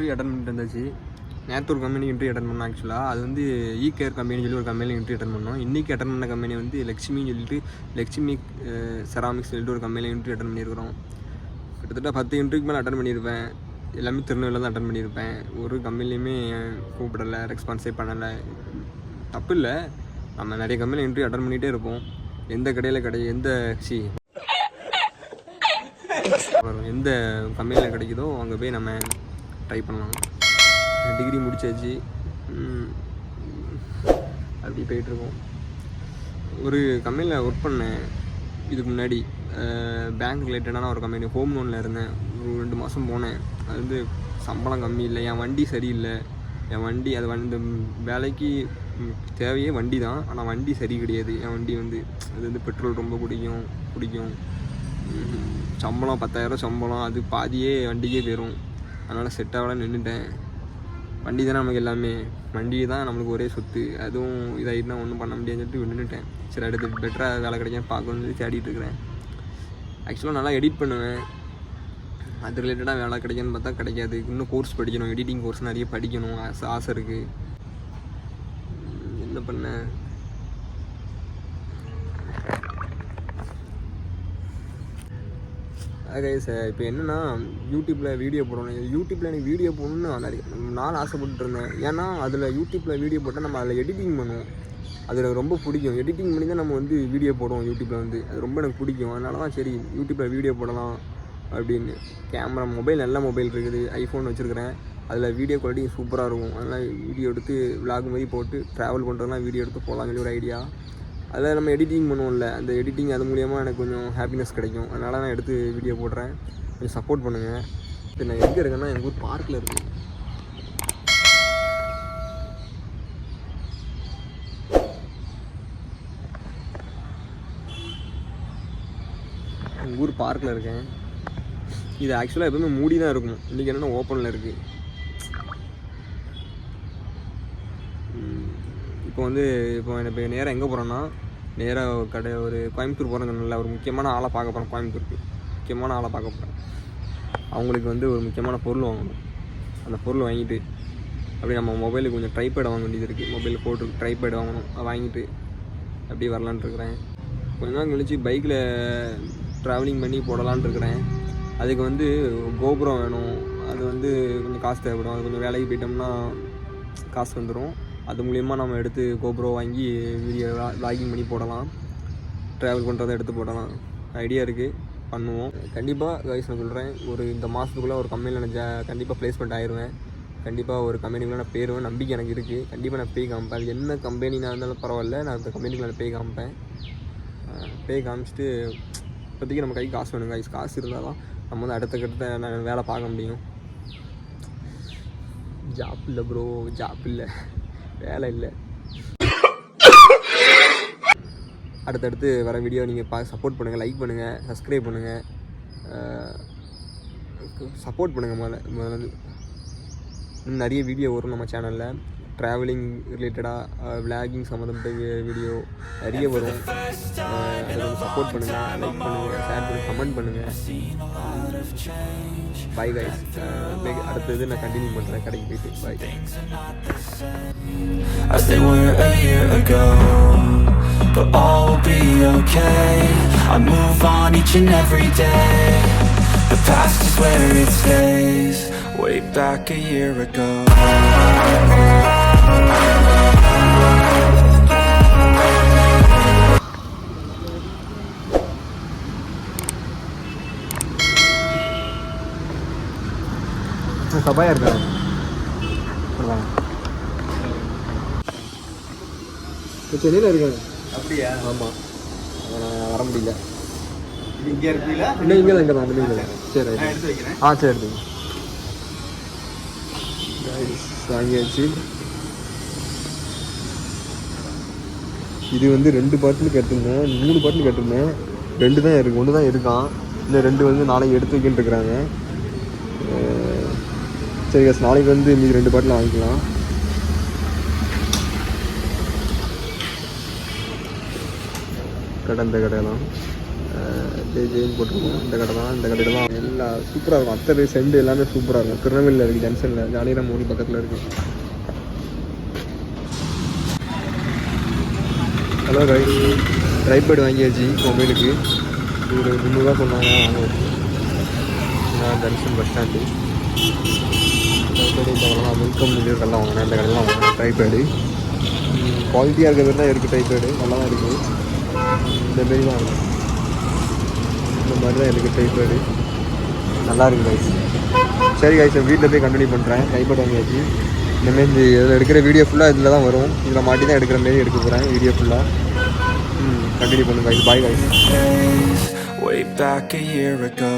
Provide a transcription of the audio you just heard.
Interview attend பண்ணிட்டு வந்தாச்சு. நேற்று ஒரு கம்பெனி இன்டர்வியூ அட்டன் பண்ணோம். ஆக்சுவலாக அது வந்து ஈகேர் கம்பெனி சொல்லி ஒரு கம்பெனியில் இன்டர்வியூ அட்டன் பண்ணோம். இன்றைக்கி அட்டன் பண்ண கம்பெனி வந்து லக்ஷ்மின்னு சொல்லிட்டு லக்ஷ்மி செராமிக்ஸ் சொல்லிட்டு ஒரு கம்பெனியில் இன்டர்வியூ அட்டன் பண்ணியிருக்கிறோம். கிட்டத்தட்ட 10 இன்டர்வியூக்கு மேலே அட்டன் பண்ணியிருப்பேன். எல்லாமே திருநெல்வேலியில் தான் அட்டன் பண்ணியிருப்பேன். ஒரு கம்பெனிலையுமே கூப்பிடலை, ரெஸ்பான்ஸே பண்ணலை. தப்பு இல்லை, நம்ம நிறைய கம்பெனியில் இன்டர்வியூ அட்டன் பண்ணிகிட்டே இருப்போம். எந்த கடையில் எந்த கம்பெனியில் கிடைக்குதோ அங்கே போய் நம்ம ட்ரை பண்ணலாம். டிகிரி முடிச்சாச்சு, அப்படி போயிட்டுருக்கோம். ஒரு கம்பெனியில் ஒர்க் பண்ணேன் இதுக்கு முன்னாடி. பேங்க் ரிலேட்டடான ஒரு கம்பெனி, ஹோம் லோனில் இருந்தேன். ஒரு 2 மாதம் போனேன். அது வந்து சம்பளம் கம்மி இல்லை, என் வண்டி சரியில்லை. என் வண்டி அந்த வேலைக்கு தேவையே வண்டி தான், ஆனால் வண்டி சரி கிடையாது. என் வண்டி வந்து அது வந்து பெட்ரோல் ரொம்ப பிடிக்கும். சம்பளம் 10,000 சம்பளம், அது பாதியே வண்டிக்கே போயிடும். அதனால் செட் ஆகல, நின்றுட்டேன். வண்டி தானே நமக்கு எல்லாமே, வண்டி தான் நம்மளுக்கு ஒரே சொத்து. அதுவும் இதாகிட்டுனா ஒன்றும் பண்ண முடியாதுன்னு சொல்லிட்டு நின்றுட்டேன். சரி, அடுத்து பெட்டராக வேலை கிடைக்கான்னு பார்க்கணுன்னு சொல்லி தேடிட்டு இருக்கிறேன். ஆக்சுவலாக நல்லா எடிட் பண்ணுவேன். அது ரிலேட்டடாக வேலை கிடைக்கான்னு பார்த்தா கிடைக்காது. இன்னும் கோர்ஸ் படிக்கணும், எடிட்டிங் கோர்ஸ் நிறைய படிக்கணும் ஆசை இருக்குது. என்ன பண்ண, அதே சார். இப்போ என்னென்னா, யூடியூப்பில் வீடியோ போடணும். யூடியூப்பில் எனக்கு வீடியோ போடணுன்னு நிறைய நாள் ஆசைப்பட்டு இருந்தேன். ஏன்னா அதில் யூடியூப்பில் வீடியோ போட்டால் நம்ம அதில் எடிட்டிங் பண்ணுவோம். அதில் ரொம்ப பிடிக்கும். எடிட்டிங் பண்ணி தான் நம்ம வந்து வீடியோ போடுவோம் யூடியூப்பில் வந்து. அது ரொம்ப எனக்கு பிடிக்கும். அதனால தான் சரி யூடியூப்பில் வீடியோ போடலாம் அப்படின்னு. கேமரா நல்ல மொபைல் இருக்குது, ஐஃபோன் வச்சுருக்கிறேன். அதில் வீடியோ குவாலிட்டி சூப்பராக இருக்கும். அதனால் வீடியோ எடுத்து விளாக் மாதிரி போட்டு ட்ராவல் பண்ணுறதுலாம் வீடியோ எடுத்து போடலாம் சொல்லி ஒரு ஐடியா. அதில் நம்ம எடிட்டிங் பண்ணுவோம்ல, அந்த எடிட்டிங் அது மூலிமா எனக்கு கொஞ்சம் ஹாப்பினஸ் கிடைக்கும். அதனால் நான் எடுத்து வீடியோ போடுறேன். கொஞ்சம் சப்போர்ட் பண்ணுங்கள். இப்போ நான் எங்கே இருக்கேன்னா, எங்கள் ஊர் பார்க்கில் இருக்கேன். எங்கள் ஊர் பார்க்கில் இருக்கேன். இது ஆக்சுவலாக எப்பவுமே மூடி தான் இருக்கும். இன்றைக்கி என்னென்னா ஓப்பனில் இருக்குது. இப்போ நேராக எங்கே போகிறோன்னா, நேராக ஒரு கோயம்புத்தூர் போகிறேங்க. நல்ல ஒரு முக்கியமான ஆளை பார்க்க போகிறேன். கோயம்புத்தூருக்கு முக்கியமான ஆளை பார்க்க போகிறேன். அவங்களுக்கு வந்து ஒரு முக்கியமான பொருள் வாங்கணும். அந்த பொருள் வாங்கிட்டு அப்படி நம்ம மொபைலுக்கு கொஞ்சம் ட்ரைபேட் வாங்க வேண்டியது இருக்குது. மொபைலில் போட்டு ட்ரைபேட் வாங்கணும். அதை வாங்கிட்டு அப்படியே வரலான்ட்டு இருக்கிறேன். கொஞ்ச நாள் கழிச்சு பைக்கில் ட்ராவலிங் பண்ணி போடலான்ட்டு இருக்கிறேன். அதுக்கு வந்து கோபுரம் வேணும். அது வந்து கொஞ்சம் காசு தேவைப்படும். அது கொஞ்சம் வேலைக்கு போயிட்டோம்னா காசு வந்துடும். அது மூலிமா நம்ம எடுத்து கோப்ரோ வாங்கி வீடியோ வ்ளாகிங் பண்ணி போடலாம். ட்ராவல் பண்ணுறதை எடுத்து போடலாம். ஐடியா இருக்குது, பண்ணுவோம். கண்டிப்பாக கைஸ் நான் சொல்கிறேன், இந்த மாதத்துக்குள்ளே ஒரு கம்பெனியில் நான் கண்டிப்பாக ப்ளேஸ்மெண்ட் ஆயிடுவேன். கண்டிப்பாக ஒரு கம்பெனிக்குள்ளே நான் போயிடுவேன். நம்பிக்கை எனக்கு இருக்குது. கண்டிப்பாக நான் போய் காமிப்பேன். அது என்ன கம்பெனினா இருந்தாலும் பரவாயில்ல, நான் அந்த கம்பெனிக்குள்ளே போய் காமிப்பேன். போய் காமிச்சிட்டு இப்போதைக்கு நம்ம கைக்கு காசு வேணும். காசு இருந்தால் தான் நம்ம வந்து அடுத்த நான் வேலை பார்க்க முடியும். ஜாப் இல்லை ப்ரோ, ஜாப் இல்லை, வேலை இல்லை. அடுத்தடுத்து வர வீடியோ நீங்கள் சப்போர்ட் பண்ணுங்கள், லைக் பண்ணுங்கள், சப்ஸ்கிரைப் பண்ணுங்கள், சப்போர்ட் பண்ணுங்கள். முதல்ல இன்னும் நிறைய வீடியோ வரும் நம்ம சேனலில். ட்ராவலிங் ரிலேட்டடாக விளாகிங் சம்மந்தப்பட்ட வீடியோ நிறைய வரும். அதை சப்போர்ட் பண்ணுங்கள், லைக் பண்ணுங்கள், ஷேர் பண்ணுங்கள், கமெண்ட் பண்ணுங்கள். Bye guys. அடுத்தது நான் கண்டினியூ பண்ணுறேன் கடைக்கு போயிட்டு. By. As they were a year ago, but all will be okay. I move on each and every day. The past is where it stays. Way back a year ago. சபாயா இருக்கா? சென்னையில் இருக்கேன். அப்படியா? ஆமாம், நான் வர முடியல. இங்கே இருக்கீங்களா? இல்லை, இங்கே தான் முடியல. சரி, எடுத்து வைக்கிறேன். சரி, எடுத்துங்க. வாங்கியாச்சு. இது வந்து 2 பாட்டில் கேட்டிருந்தேன், 3 பாட்டில் கேட்டிருந்தேன். 2 தான் இருக்குது, 1 தான் இருக்கான். இந்த 2 வந்து நாளைக்கு எடுத்து வைக்கிட்டு இருக்கிறாங்க. சரி கேஸ், நாளைக்கு வந்து மீதி 2 பாட்டில் வாங்கிக்கலாம். கடந்த கடையெல்லாம் ஜெயின் போட்டிருக்கோம். இந்த கடை தான், இந்த கடையில் தான் எல்லாம் சூப்பராக இருக்கும். அத்தனை செண்டு எல்லாமே சூப்பராக இருக்கும். திருநெல்வேலியில் இருக்குது, ஜங்ஷனில், ஜாலிராம் ஊரி பக்கத்தில் இருக்குது. ஹலோ கைஸ், ட்ரைபேட் வாங்கியாச்சு மொபைலுக்கு. ஒரு 300 சொன்னாங்க, வாங்க வச்சு. Junction bus stand tripod. இந்த கடைலாம் வெல்கம் கடைலாம் வாங்கினேன். இந்த கடைலாம் வாங்கினேன் ட்ரைபேடு. குவாலிட்டியாக இருக்கிறது தான் இருக்குது. ட்ரைபேடு நல்லா தான் இருக்குது. இந்த மாரி தான் இருக்கும். இந்த மாதிரி தான் இருக்குது ட்ரைபேடு. நல்லா இருக்குது கைஸ். சரி கைஸ், வீட்டில் போய் கண்டினியூ பண்ணுறேன். ட்ரைபேட் வாங்கியாச்சு. இந்தமாரி இதில் எடுக்கிற வீடியோ ஃபுல்லாக இதில் தான் வரும். இதில் மாட்டி தான் எடுக்கிற மாரி எடுக்க போகிறேன் வீடியோ ஃபுல்லாக. கண்டினியூ பண்ணுங்க guys. Bye guys. Way back a year ago